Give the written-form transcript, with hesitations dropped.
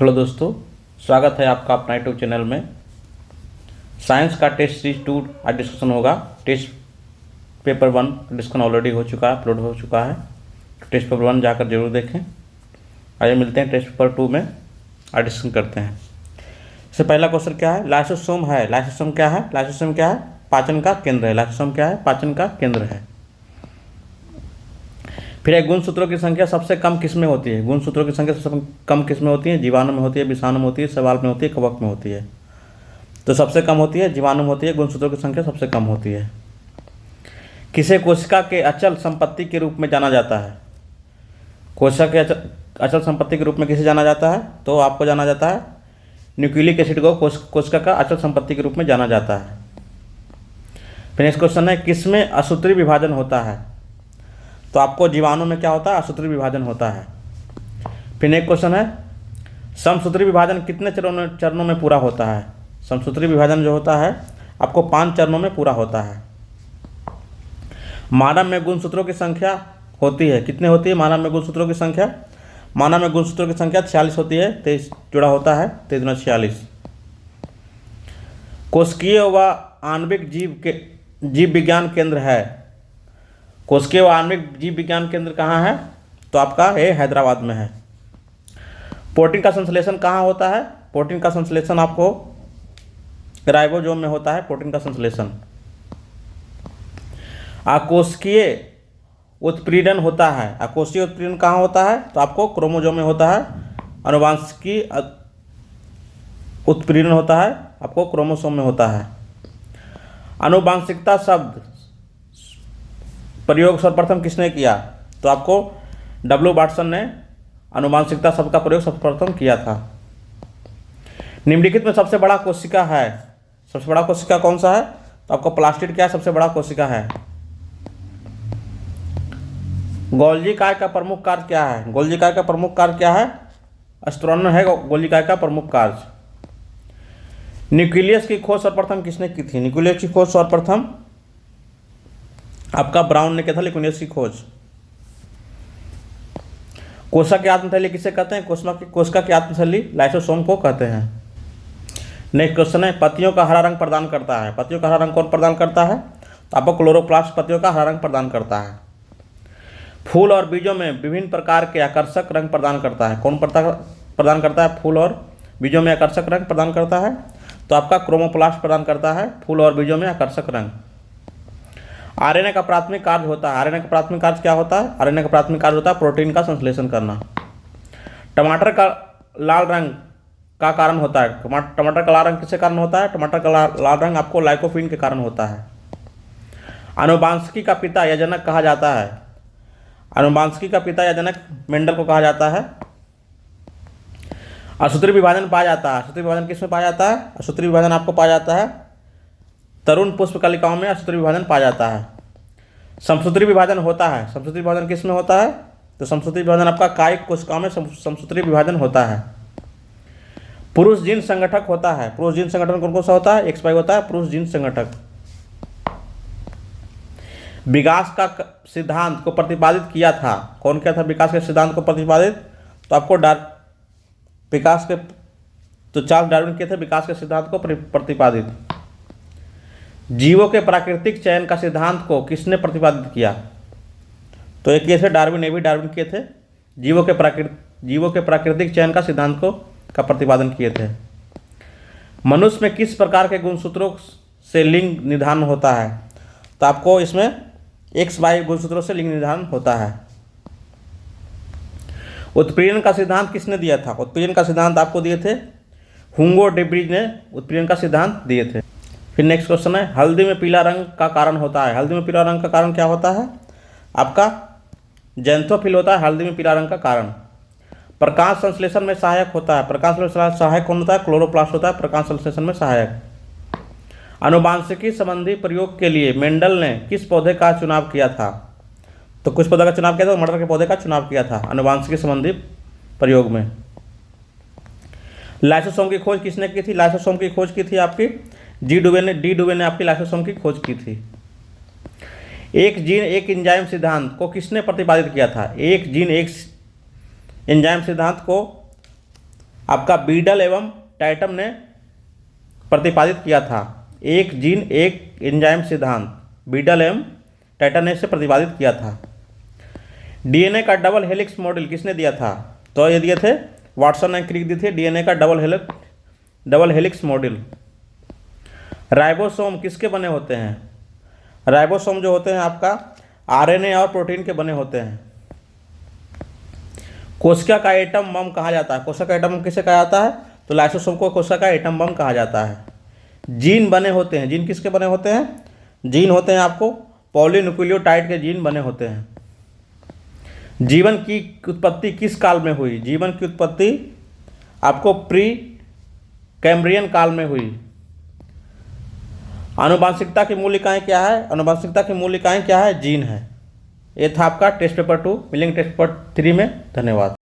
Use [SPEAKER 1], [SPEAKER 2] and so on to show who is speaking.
[SPEAKER 1] Hello दोस्तों, स्वागत है आपका अपना यूट्यूब चैनल में। साइंस का टेस्ट सीरीज 2 आज डिस्कशन होगा। टेस्ट पेपर 1 डिस्कशन ऑलरेडी हो चुका है, अपलोड हो चुका है। टेस्ट पेपर 1 जाकर जरूर देखें। आइए मिलते हैं टेस्ट पेपर 2 में, आज डिस्कशन करते हैं। इससे पहला क्वेश्चन क्या है? लाइसोसोम है। लाइसोसोम क्या है? लाइसोसोम क्या है? पाचन का केंद्र है। लाइसोसोम क्या है? पाचन का केंद्र है। फिर एक गुणसूत्रों की संख्या सबसे कम किस में होती है? गुणसूत्रों की संख्या सबसे कम किस में होती है? जीवाणु में होती है, विषाणु में होती है, शैवाल में होती है, कवक में होती है। तो सबसे कम होती है जीवाणु में होती है, गुणसूत्रों की संख्या सबसे कम होती है। किसे कोशिका के अचल संपत्ति के रूप में जाना जाता है? कोशिका के अचल संपत्ति के रूप में किसे जाना जाता है? तो आपको जाना जाता है न्यूक्लिक एसिड को कोशिका का अचल संपत्ति के रूप में जाना जाता है। फिर नेक्स्ट क्वेश्चन है, किसमें असूत्री विभाजन होता है? तो आपको जीवाणु में क्या होता है? असूत्री विभाजन होता है। फिर नेक्स्ट क्वेश्चन है, समसूत्री विभाजन कितने चरणों में पूरा होता है? समसूत्री विभाजन जो होता है आपको 5 चरणों में पूरा होता है। मानव में गुणसूत्रों की संख्या होती है, कितने होती है मानव में गुणसूत्रों की संख्या? मानव में गुणसूत्रों की संख्या 46 होती है। 23 जुड़ा होता है, 23 गुना 46। कोशिकीय व आणविक जीव विज्ञान केंद्र है। कोशिकीय व आणविक जीव विज्ञान केंद्र कहाँ है? तो आपका ये हैदराबाद में है। प्रोटीन का संश्लेषण कहाँ होता है? प्रोटीन का संश्लेषण आपको राइबोसोम में होता है। प्रोटीन का संश्लेषण। आकोशिकीय उत्प्रेरण होता है। आकोशिकीय उत्प्रेरण कहाँ होता है? तो आपको क्रोमोसोम में होता है। आनुवांशिकी उत्प्रेरण होता है आपको क्रोमोसोम में होता है। आनुवांशिकता शब्द प्रयोग सर्वप्रथम किसने किया? तो आपको W वाटसन ने आनुवांशिकता शब्द का प्रयोग सर्वप्रथम किया था। निम्नलिखित में सबसे बड़ा कोशिका है। सबसे बड़ा कोशिका कौन सा है? तो आपको प्लास्टिड क्या सबसे बड़ा कोशिका है। गोल्जी काय का प्रमुख कार्य क्या है? गोल्जी काय का प्रमुख कार्य क्या है? स्त्रोणन है गोल्जी काय का प्रमुख कार्य। न्यूक्लियस की खोज सर्वप्रथम किसने की थी? न्यूक्लियस की खोज सर्वप्रथम आपका ब्राउन ने किया था। न्यूक्लियस की खोज। कोशिका की आत्मशैली किसे कहते हैं? कोशिका की आत्मशैली लाइसोसोम को कहते हैं। नेक्स्ट क्वेश्चन है, पत्तियों का हरा रंग प्रदान करता है। पत्तियों का हरा रंग कौन प्रदान करता है? तो आपको क्लोरोप्लास्ट पत्तियों का हरा रंग प्रदान करता है। फूल और बीजों में विभिन्न प्रकार के आकर्षक रंग प्रदान करता है। कौन प्रदान करता है? फूल और बीजों में आकर्षक रंग प्रदान करता है। तो आपका क्रोमोप्लास्ट प्रदान करता है फूल और बीजों में आकर्षक रंग। आरएनए का प्राथमिक कार्य होता है। आरएनए का प्राथमिक कार्य क्या होता है? आरएनए का प्राथमिक कार्य होता है प्रोटीन का संश्लेषण करना। टमाटर का लाल रंग का कारण होता है। टमाटर का लाल रंग किसके कारण होता है? टमाटर का लाल रंग आपको लाइकोपीन के कारण होता है। आनुवांशिकी का पिता या जनक कहा जाता है। आनुवांशिकी का पिता या जनक मेंडल को कहा जाता है। असूत्री विभाजन पाया जाता है। असूत्री विभाजन किस में पाया जाता है? असूत्री विभाजन आपको पाया जाता है तरुण पुष्पकलिकाओं में असूत्री विभाजन पाया जाता है। समसूत्री विभाजन होता है। समसूत्री विभाजन किस में होता है? तो समसूत्री विभाजन आपका कायिक कोशिकाओं में समसूत्री विभाजन होता है। पुरुष जीन संगठक होता है। पुरुष जीन संगठन कौन कौन सा होता है? XY होता है पुरुष जीन संगठक। विकास का सिद्धांत को प्रतिपादित किया था। कौन किया था विकास के सिद्धांत को प्रतिपादित? तो आपको चार्ल्स डार्विन किए थे विकास के सिद्धांत को प्रतिपादित। जीवों के प्राकृतिक चयन का सिद्धांत को किसने प्रतिपादित किया? तो एक किए थे डार्विन, डार्विन किए थे। जीवों के प्राकृतिक चयन का सिद्धांत का प्रतिपादन किए थे। मनुष्य में किस प्रकार के गुणसूत्रों से लिंग निर्धारण होता है? तो आपको इसमें XY गुणसूत्रों से लिंग निर्धारण होता है। उत्प्रेरण का सिद्धांत किसने दिया था? उत्प्रेरण का सिद्धांत आपको दिए थे हुंगो डे ब्रिज ने उत्प्रेरण का सिद्धांत दिए थे। फिर नेक्स्ट क्वेश्चन है, हल्दी में पीला रंग का कारण होता है। हल्दी में पीला रंग का कारण क्या होता है? आपका ज़ैंथोफिल होता है हल्दी में पीला रंग का कारण। प्रकाश संश्लेषण में सहायक होता है। प्रकाश संश्लेषण सहायक कौन होता है? क्लोरोप्लास्ट होता है प्रकाश संश्लेषण में सहायक। आनुवांशिकी संबंधी प्रयोग के लिए मेंडल ने किस पौधे का चुनाव किया था? तो कुछ पौधे का चुनाव किया था? मटर के पौधे का चुनाव किया था आनुवांशिकी संबंधी प्रयोग में। लाइसोसोम की खोज किसने की थी? लाइसोसोम की खोज की थी आपकी डी डुवे ने आपकी लाइसोसोम की खोज की थी। एक जीन एक एंजाइम सिद्धांत को किसने प्रतिपादित किया था? एक जीन एक एंजाइम सिद्धांत को आपका बीडल एवं टाइटम ने प्रतिपादित किया था। एक जीन एक एंजाइम सिद्धांत बीडल एवं टाइटम ने इसे प्रतिपादित किया था। डीएनए का डबल हेलिक्स मॉडल किसने दिया था? तो ये दिए थे वाटसन एंड क्रिक दिए थे डीएनए का डबल हेलिक्स मॉडल। राइबोसोम किसके बने होते हैं? राइबोसोम जो होते हैं आपका आरएनए और प्रोटीन के बने होते हैं। कोशिका का एटम बम कहा जाता है। कोशिका का एटम बम किसे कहा जाता है? तो लाइसोसोम को कोशिका का एटम बम कहा जाता है। जीन बने होते हैं। जीन किसके बने होते हैं? जीन होते हैं आपको पॉलीन्यूक्लियोटाइड के जीन बने होते हैं। जीवन की उत्पत्ति किस काल में हुई? जीवन की उत्पत्ति आपको प्री कैम्ब्रियन काल में हुई। आनुवंशिकता की मूल इकाई क्या है? आनुवंशिकता की मूल इकाई क्या है? जीन है। ये था आपका टेस्ट पेपर 2। मिलेंगे टेस्ट पेपर 3 में। धन्यवाद।